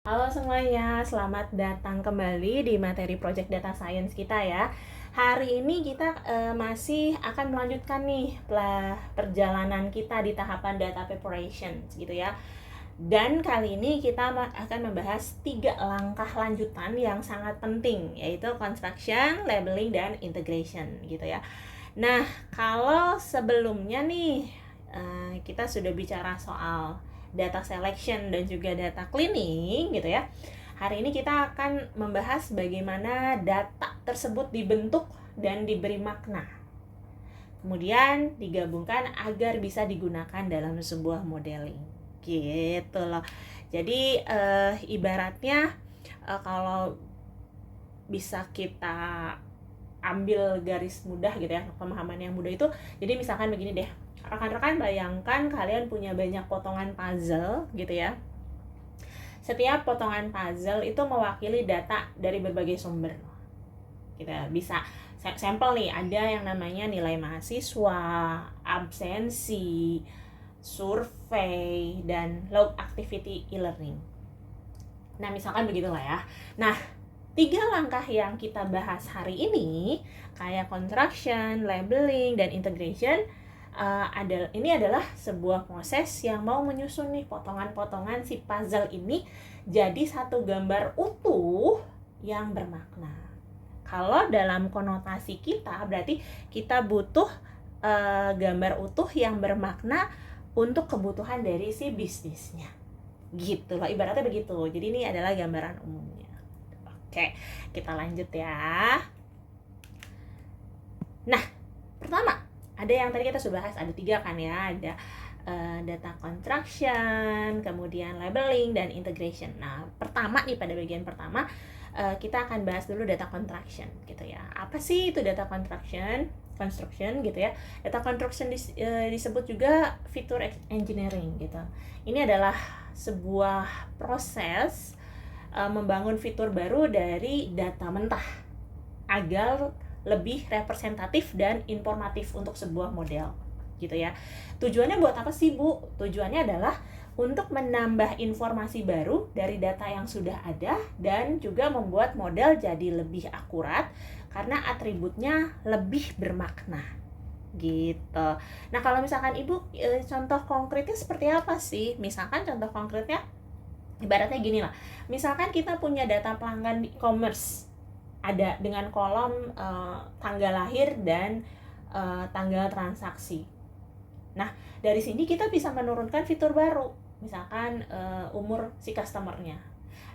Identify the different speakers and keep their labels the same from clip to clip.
Speaker 1: Halo semuanya, selamat datang kembali di materi Project Data Science kita ya. Hari ini kita masih akan melanjutkan nih perjalanan kita di tahapan data preparation gitu ya. Dan kali ini kita akan membahas 3 langkah lanjutan yang sangat penting, yaitu construction, labeling, dan integration gitu ya. Nah, kalau sebelumnya nih kita sudah bicara soal data selection dan juga data cleaning gitu ya. Hari ini kita akan membahas bagaimana data tersebut dibentuk dan diberi makna. Kemudian digabungkan agar bisa digunakan dalam sebuah modeling. Gitu loh. Jadi ibaratnya kalau bisa kita ambil garis mudah gitu ya, pemahaman yang mudah itu, jadi misalkan begini deh, rekan-rekan bayangkan kalian punya banyak potongan puzzle gitu ya. Setiap potongan puzzle itu mewakili data dari berbagai sumber. Kita bisa sampel nih, ada yang namanya nilai mahasiswa, absensi, survei, dan log activity e-learning. Nah, misalkan begitulah ya. Nah, 3 langkah yang kita bahas hari ini, kayak construction, labeling, dan integration, ini adalah sebuah proses yang mau menyusun nih potongan-potongan si puzzle ini jadi satu gambar utuh yang bermakna. Kalau dalam konotasi kita, berarti kita butuh gambar utuh yang bermakna untuk kebutuhan dari si bisnisnya. Gitu loh, ibaratnya begitu. Jadi ini adalah gambaran umumnya. Oke, kita lanjut ya. Nah, pertama, ada yang tadi kita sudah bahas, ada 3 kan ya. Ada data construction, kemudian labeling, dan integration. Nah, pertama nih, pada bagian pertama, kita akan bahas dulu data construction gitu ya. Apa sih itu data construction gitu ya. Data construction disebut juga feature engineering gitu. Ini adalah sebuah proses membangun fitur baru dari data mentah agar lebih representatif dan informatif untuk sebuah model gitu ya. Tujuannya buat apa sih, Bu? Tujuannya adalah untuk menambah informasi baru dari data yang sudah ada dan juga membuat model jadi lebih akurat karena atributnya lebih bermakna gitu. Nah, kalau misalkan Ibu contoh konkretnya seperti apa sih? Misalkan contoh konkretnya ibaratnya gini lah, misalkan kita punya data pelanggan e-commerce, ada dengan kolom tanggal lahir dan tanggal transaksi. Nah, dari sini kita bisa menurunkan fitur baru, misalkan umur si customernya,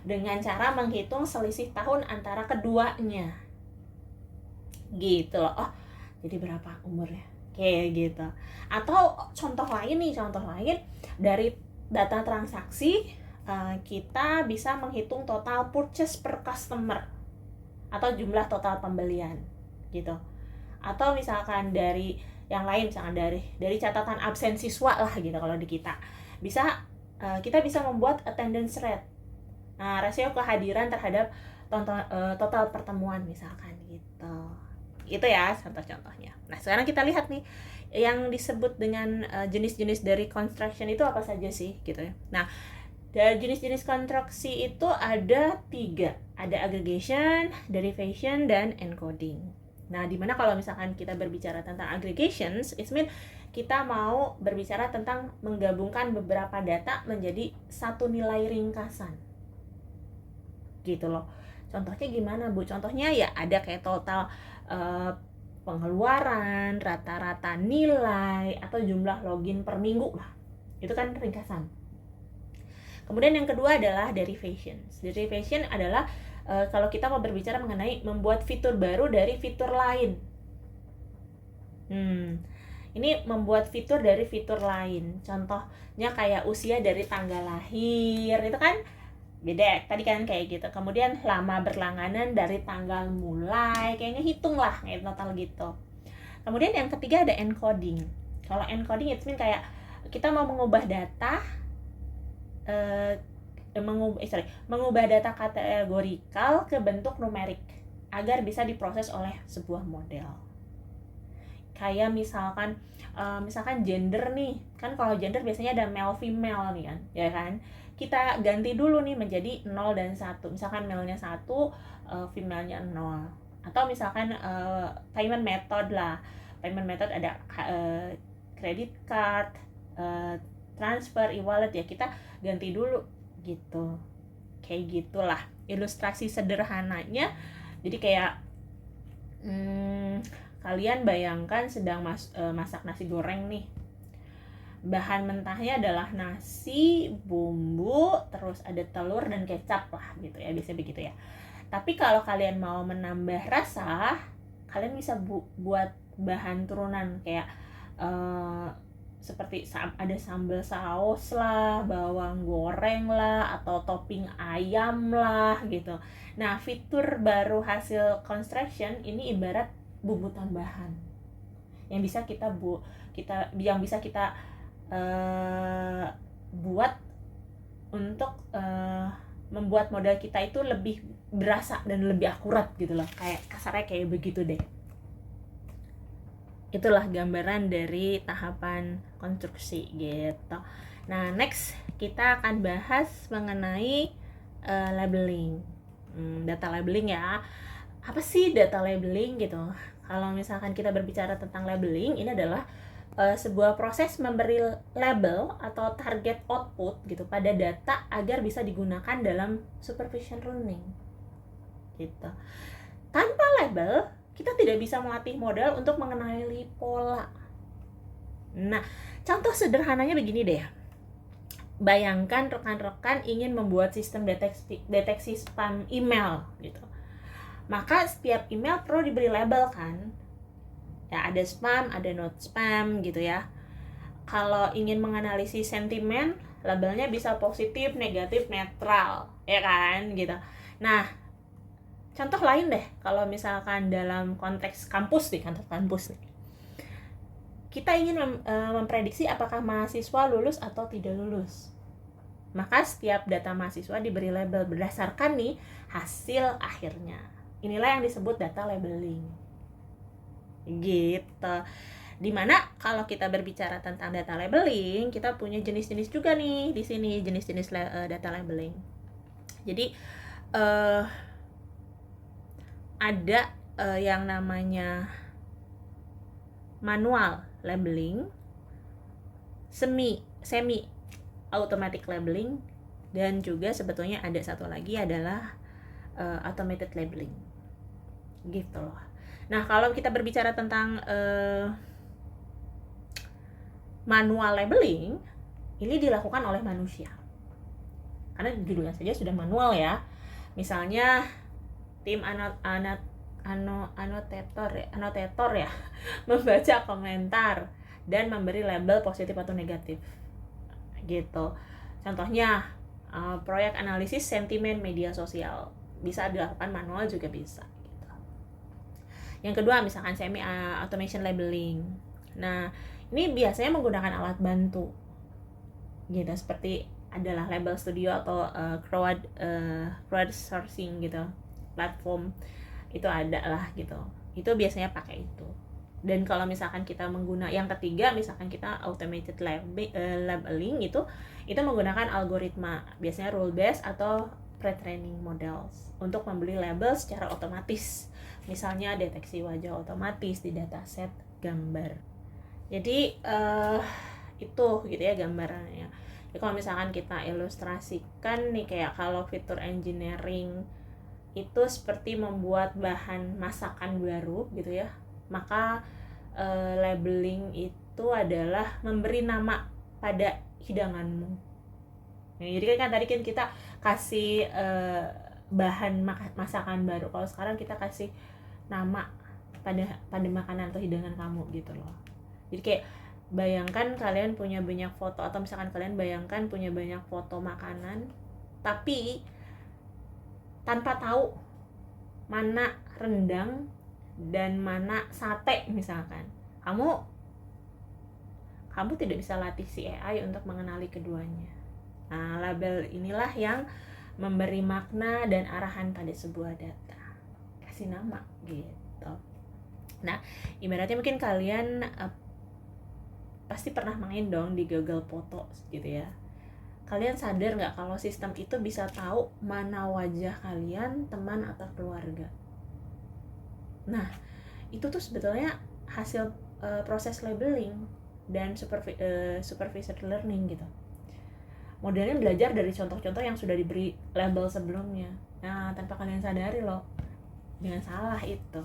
Speaker 1: dengan cara menghitung selisih tahun antara keduanya. Gitu loh. Oh, jadi berapa umurnya? Kayak gitu. Atau contoh lain dari data transaksi, kita bisa menghitung total purchase per customer atau jumlah total pembelian gitu. Atau misalkan dari yang lain, misalkan dari catatan absen siswa lah gitu. Kalau di kita kita bisa membuat attendance rate, nah rasio kehadiran terhadap total pertemuan misalkan gitu. Itu ya contoh-contohnya. Nah, sekarang kita lihat nih yang disebut dengan jenis-jenis dari construction itu apa saja sih gitu ya. Nah, dari jenis-jenis konstruksi itu ada 3, ada aggregation, derivation, dan encoding. Nah, dimana kalau misalkan kita berbicara tentang aggregations, it means kita mau berbicara tentang menggabungkan beberapa data menjadi satu nilai ringkasan. Gitu loh. Contohnya gimana, Bu? Contohnya ya ada kayak total pengeluaran, rata-rata nilai, atau jumlah login per minggu lah. Itu kan ringkasan. Kemudian yang kedua adalah derivation. Derivation adalah kalau kita mau berbicara mengenai membuat fitur baru dari fitur lain. Ini membuat fitur dari fitur lain. Contohnya kayak usia dari tanggal lahir, itu kan beda tadi kan kayak gitu. Kemudian lama berlangganan dari tanggal mulai, kayaknya hitung lah kayak total gitu. Kemudian yang ketiga ada encoding. Kalau encoding itu kayak kita mau mengubah data mengubah data kategorikal ke bentuk numerik agar bisa diproses oleh sebuah model. Kayak misalkan gender nih, kan kalau gender biasanya ada male female nih kan, ya kan. kita ganti dulu nih menjadi 0 dan 1. Misalkan male-nya 1, female-nya 0. Atau misalkan payment method lah. Payment method ada credit card, transfer, e-wallet, ya kita ganti dulu gitu. Kayak gitulah ilustrasi sederhananya. Jadi kayak kalian bayangkan sedang masak nasi goreng nih. Bahan mentahnya adalah nasi, bumbu, terus ada telur dan kecap lah gitu ya, biasanya begitu ya. Tapi kalau kalian mau menambah rasa, kalian bisa buat bahan turunan kayak seperti ada sambal saus lah, bawang goreng lah, atau topping ayam lah gitu. Nah, fitur baru hasil construction ini ibarat bumbu tambahan yang bisa kita buat untuk membuat modal kita itu lebih berasa dan lebih akurat gitu loh. Kayak kasarnya kayak begitu deh. Itulah gambaran dari tahapan konstruksi gitu. Nah, next kita akan bahas mengenai labeling. Data labeling ya. Apa sih data labeling gitu? Kalau misalkan kita berbicara tentang labeling, ini adalah sebuah proses memberi label atau target output gitu pada data agar bisa digunakan dalam supervision learning gitu. Tanpa label, kita tidak bisa melatih model untuk mengenali pola. Nah, contoh sederhananya begini deh. Bayangkan rekan-rekan ingin membuat sistem deteksi spam email gitu. Maka setiap email perlu diberi label kan? Ya, ada spam, ada not spam gitu ya. Kalau ingin menganalisis sentimen, labelnya bisa positif, negatif, netral, ya kan gitu. Nah, contoh lain deh, kalau misalkan dalam konteks kampus nih, kantor kampus nih. Kita ingin memprediksi apakah mahasiswa lulus atau tidak lulus. Maka setiap data mahasiswa diberi label berdasarkan nih hasil akhirnya. Inilah yang disebut data labeling. Gitu. Dimana kalau kita berbicara tentang data labeling, kita punya jenis-jenis juga nih di sini, jenis-jenis data labeling. Jadi ada yang namanya manual labeling, semi automatic labeling, dan juga sebetulnya ada satu lagi adalah automated labeling gitu loh. Nah, kalau kita berbicara tentang manual labeling, ini dilakukan oleh manusia karena judulnya saja sudah manual ya. Misalnya tim anotator ya membaca komentar dan memberi label positif atau negatif gitu. Contohnya proyek analisis sentimen media sosial bisa dilakukan manual juga bisa gitu. Yang kedua misalkan semi automation labeling. Nah, ini biasanya menggunakan alat bantu gitu, seperti adalah Label Studio atau crowdsourcing gitu, platform itu ada lah gitu. Itu biasanya pakai itu. Dan kalau misalkan kita menggunakan yang ketiga, misalkan kita automated labeling itu menggunakan algoritma, biasanya rule based atau pre-training models untuk membeli label secara otomatis. Misalnya deteksi wajah otomatis di dataset gambar. Jadi itu gitu ya gambarannya. Ya, kalau misalkan kita ilustrasikan nih, kayak kalau fitur engineering itu seperti membuat bahan masakan baru gitu ya, maka labeling itu adalah memberi nama pada hidanganmu. Nah, jadi kan tadi kan kita kasih bahan masakan baru, kalau sekarang kita kasih nama pada makanan atau hidangan kamu gitu loh. Jadi kayak bayangkan kalian punya banyak foto, atau misalkan kalian bayangkan punya banyak foto makanan tapi tanpa tahu mana rendang dan mana sate misalkan. Kamu tidak bisa latih si AI untuk mengenali keduanya. Nah, label inilah yang memberi makna dan arahan pada sebuah data. Kasih nama gitu. Nah, ibaratnya mungkin kalian pasti pernah main dong di Google Foto gitu ya. kalian sadar nggak kalau sistem itu bisa tahu mana wajah kalian, teman atau keluarga? Nah, itu tuh sebetulnya hasil proses labeling dan supervised learning gitu. Modelnya belajar dari contoh-contoh yang sudah diberi label sebelumnya. Nah, tanpa kalian sadari loh, jangan salah itu.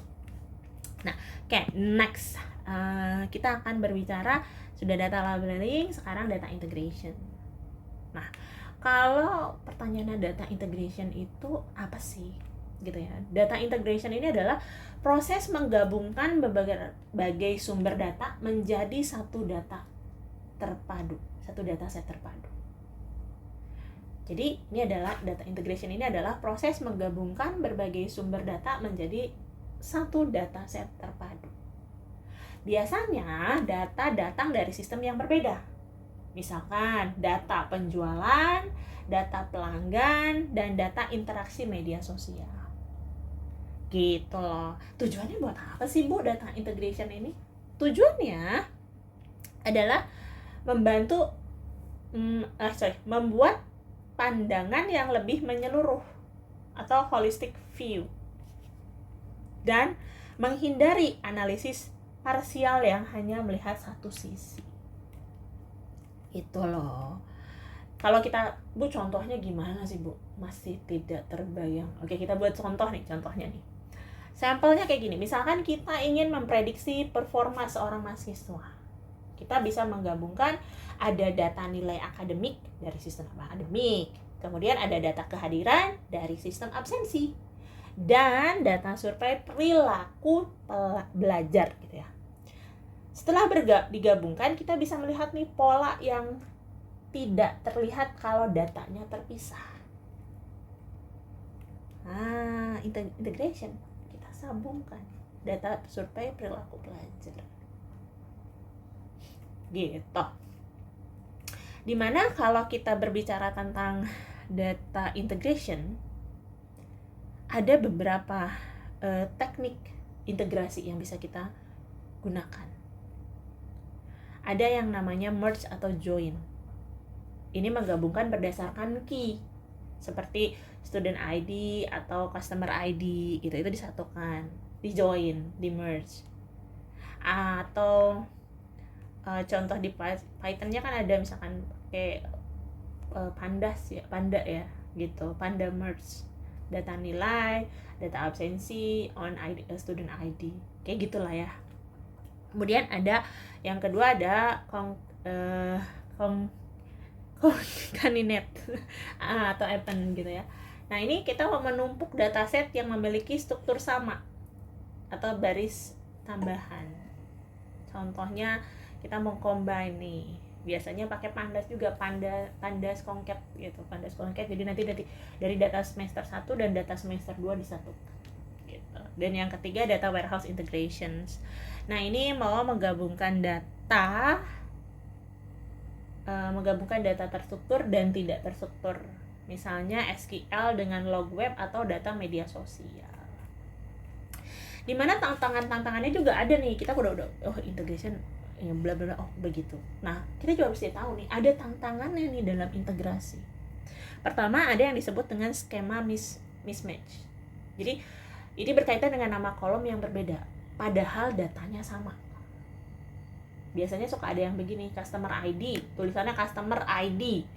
Speaker 1: Nah, next kita akan berbicara sudah data labeling, sekarang data integration. Nah, kalau pertanyaannya data integration itu apa sih? Gitu ya. Data integration ini adalah proses menggabungkan berbagai sumber data menjadi satu data terpadu, satu dataset terpadu. Jadi ini adalah data integration, ini adalah proses menggabungkan berbagai sumber data menjadi satu dataset terpadu. Biasanya data datang dari sistem yang berbeda. Misalkan data penjualan, data pelanggan, dan data interaksi media sosial. Gitu loh. Tujuannya buat apa sih Bu data integration ini? Tujuannya adalah membuat pandangan yang lebih menyeluruh atau holistic view dan menghindari analisis parsial yang hanya melihat satu sisi. Itu loh. Kalau kita, Bu, contohnya gimana sih, Bu? Masih tidak terbayang. Oke, kita buat contohnya nih. Sampelnya kayak gini. Misalkan kita ingin memprediksi performa seorang mahasiswa. Kita bisa menggabungkan ada data nilai akademik dari sistem akademik, kemudian ada data kehadiran dari sistem absensi, dan data survei perilaku belajar gitu ya. Setelah digabungkan, kita bisa melihat nih pola yang tidak terlihat kalau datanya terpisah. Integration, kita sambungkan data survei perilaku belajar. Gitu. Dimana kalau kita berbicara tentang data integration, ada beberapa teknik integrasi yang bisa kita gunakan. Ada yang namanya merge atau join. Ini menggabungkan berdasarkan key, seperti student ID atau customer ID gitu, itu disatukan, di join, di merge. Atau contoh di Python-nya kan ada misalkan kayak panda ya gitu, panda merge, data nilai, data absensi, on ID, student ID, kayak gitulah ya. Kemudian ada yang kedua ada concatenate atau append gitu ya. Nah, ini kita menumpuk dataset yang memiliki struktur sama atau baris tambahan. Contohnya kita mau combine nih, biasanya pakai pandas juga, pandas concat gitu, pandas concat. Jadi nanti dari data semester 1 dan data semester 2 disatukan gitu. Dan yang ketiga data warehouse integrations. Nah, ini mau menggabungkan data terstruktur dan tidak terstruktur, misalnya SQL dengan log web atau data media sosial. Dimana tantangannya juga ada nih, kita udah integration ya bla bla, begitu. Nah, kita juga mesti tahu nih ada tantangannya nih dalam integrasi. Pertama, ada yang disebut dengan skema mismatch. Jadi ini berkaitan dengan nama kolom yang berbeda padahal datanya sama. Biasanya suka ada yang begini, customer ID, tulisannya customer ID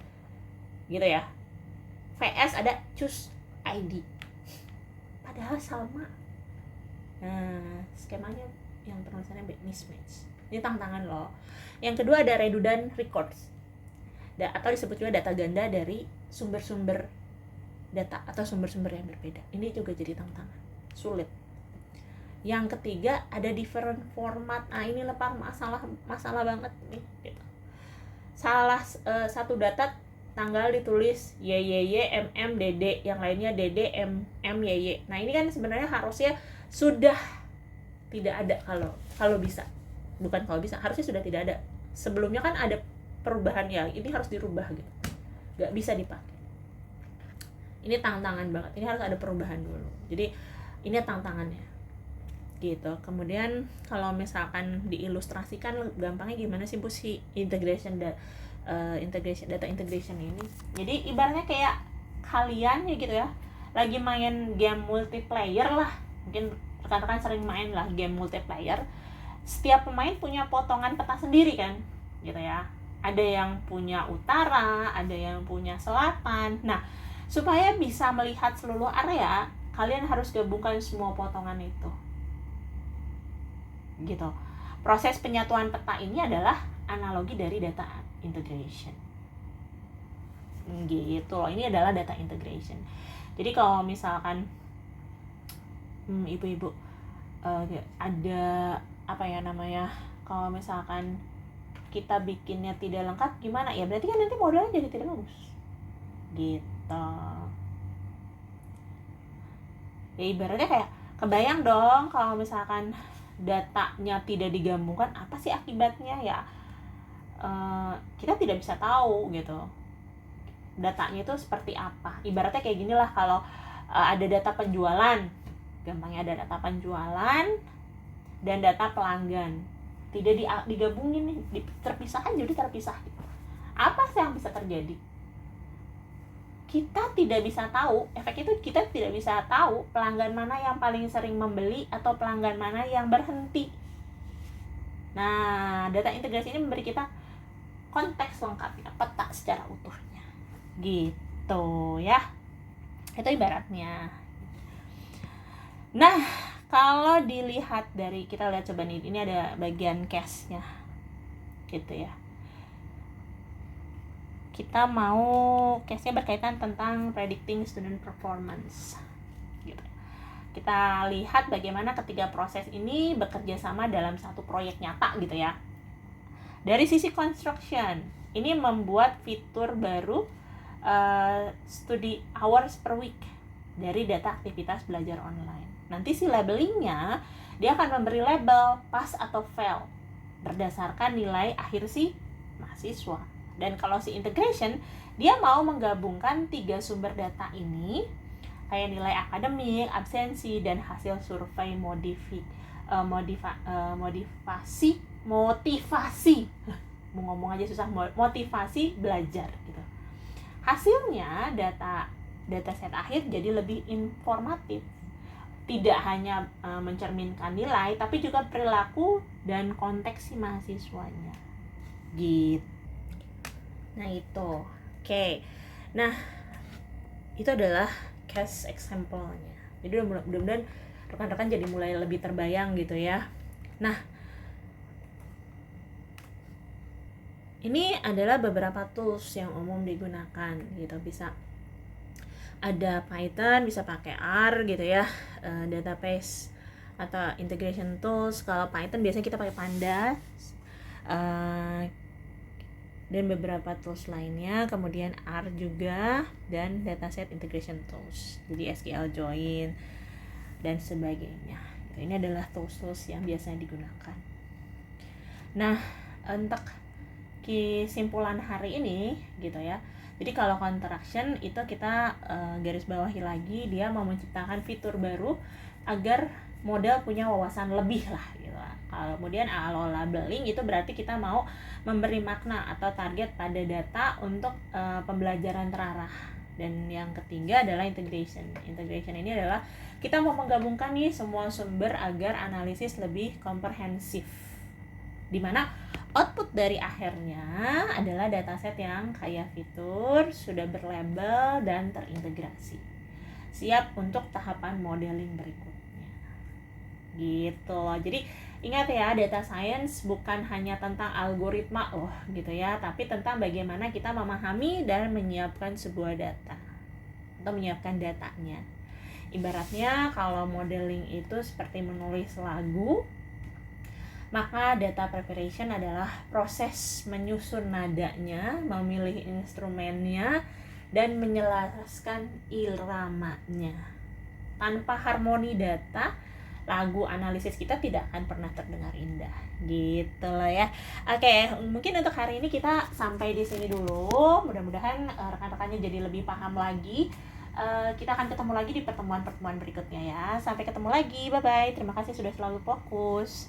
Speaker 1: gitu ya, VS ada choose ID, padahal sama. Nah, skemanya yang penulisannya mismatch. Ini tantangan loh. Yang kedua ada redundant records, atau disebut juga data ganda dari sumber-sumber data atau sumber-sumber yang berbeda. Ini juga jadi tantangan, sulit. Yang ketiga ada different format. Nah, ini masalah banget nih gitu. Satu data tanggal ditulis YYY MM DD, yang lainnya DD MM YY. Nah, ini kan sebenarnya harusnya sudah tidak ada kalau bisa. Bukan kalau bisa, harusnya sudah tidak ada. Sebelumnya kan ada perubahan ya, ini harus dirubah gitu. Gak bisa dipakai. Ini tantangan banget. Ini harus ada perubahan dulu. Jadi ini tantangannya. Gitu. Kemudian kalau misalkan diilustrasikan gampangnya gimana sih Bu si integration data integration ini. Jadi ibaratnya kayak kalian ya gitu ya, lagi main game multiplayer lah, mungkin rekan-rekan sering main lah game multiplayer. Setiap pemain punya potongan peta sendiri kan, gitu ya. Ada yang punya utara, ada yang punya selatan. Nah, supaya bisa melihat seluruh area, kalian harus gabungkan semua potongan itu. Gitu. Proses penyatuan peta ini adalah analogi dari data integration. Gitu loh. Ini adalah data integration. Jadi kalau misalkan ibu-ibu ada apa ya namanya, kalau misalkan kita bikinnya tidak lengkap gimana ya, berarti kan nanti modelnya jadi tidak bagus gitu ya. Ibaratnya kayak kebayang dong kalau misalkan datanya tidak digabungkan, apa sih akibatnya ya. Kita tidak bisa tahu gitu datanya itu seperti apa. Ibaratnya kayak gini lah, kalau ada data penjualan, gampangnya ada data penjualan dan data pelanggan, tidak digabungin nih, terpisahkan, jadi terpisah. Apa sih yang bisa terjadi? Kita tidak bisa tahu, efek itu kita tidak bisa tahu pelanggan mana yang paling sering membeli atau pelanggan mana yang berhenti. Nah, data integrasi ini memberi kita konteks lengkapnya, peta secara utuhnya. Gitu ya. Itu ibaratnya. Nah, kalau dilihat dari, kita lihat coba nih, ini ada bagian case-nya gitu ya. Kita mau case-nya berkaitan tentang predicting student performance gitu. Kita lihat bagaimana ketiga proses ini bekerja sama dalam satu proyek nyata gitu ya. Dari sisi construction, ini membuat fitur baru study hours per week dari data aktivitas belajar online. Nanti si labelingnya, dia akan memberi label pass atau fail berdasarkan nilai akhir si mahasiswa. Dan kalau si integration, dia mau menggabungkan 3 sumber data ini, kayak nilai akademik, absensi, dan hasil survei motivasi mau ngomong aja susah, motivasi belajar gitu. Hasilnya data set akhir jadi lebih informatif, tidak hanya mencerminkan nilai, tapi juga perilaku dan konteks si mahasiswanya gitu. Nah itu oke. Nah itu adalah case example-nya. Jadi mudah-mudahan rekan-rekan jadi mulai lebih terbayang gitu ya. Nah, ini adalah beberapa tools yang umum digunakan gitu. Bisa ada Python, bisa pakai R gitu ya, database atau integration tools. Kalau Python biasanya kita pakai Pandas, dan beberapa tools lainnya, kemudian R juga, dan dataset integration tools, jadi SQL join dan sebagainya. Ini adalah tools yang biasanya digunakan. Nah, untuk kesimpulan hari ini gitu ya. Jadi kalau construction itu kita garis bawahi lagi, dia mau menciptakan fitur baru agar model punya wawasan lebih lah gitu. Kemudian kalau labeling itu berarti kita mau memberi makna atau target pada data untuk pembelajaran terarah. Dan yang ketiga adalah integration. Integration ini adalah kita mau menggabungkan nih semua sumber agar analisis lebih komprehensif, dimana output dari akhirnya adalah dataset yang kaya fitur, sudah berlabel dan terintegrasi, siap untuk tahapan modeling berikutnya gitu loh. Jadi ingat ya, data science bukan hanya tentang algoritma loh gitu ya, tapi tentang bagaimana kita memahami dan menyiapkan sebuah data atau menyiapkan datanya. Ibaratnya kalau modeling itu seperti menulis lagu, maka data preparation adalah proses menyusun nadanya, memilih instrumennya, dan menyelaraskan iramanya. Tanpa harmoni data, lagu analisis kita tidak akan pernah terdengar indah. Gitu loh ya. Oke, mungkin untuk hari ini kita sampai di sini dulu. Mudah-mudahan rekan-rekannya jadi lebih paham lagi. Kita akan ketemu lagi di pertemuan-pertemuan berikutnya ya. Sampai ketemu lagi. Bye-bye. Terima kasih sudah selalu fokus.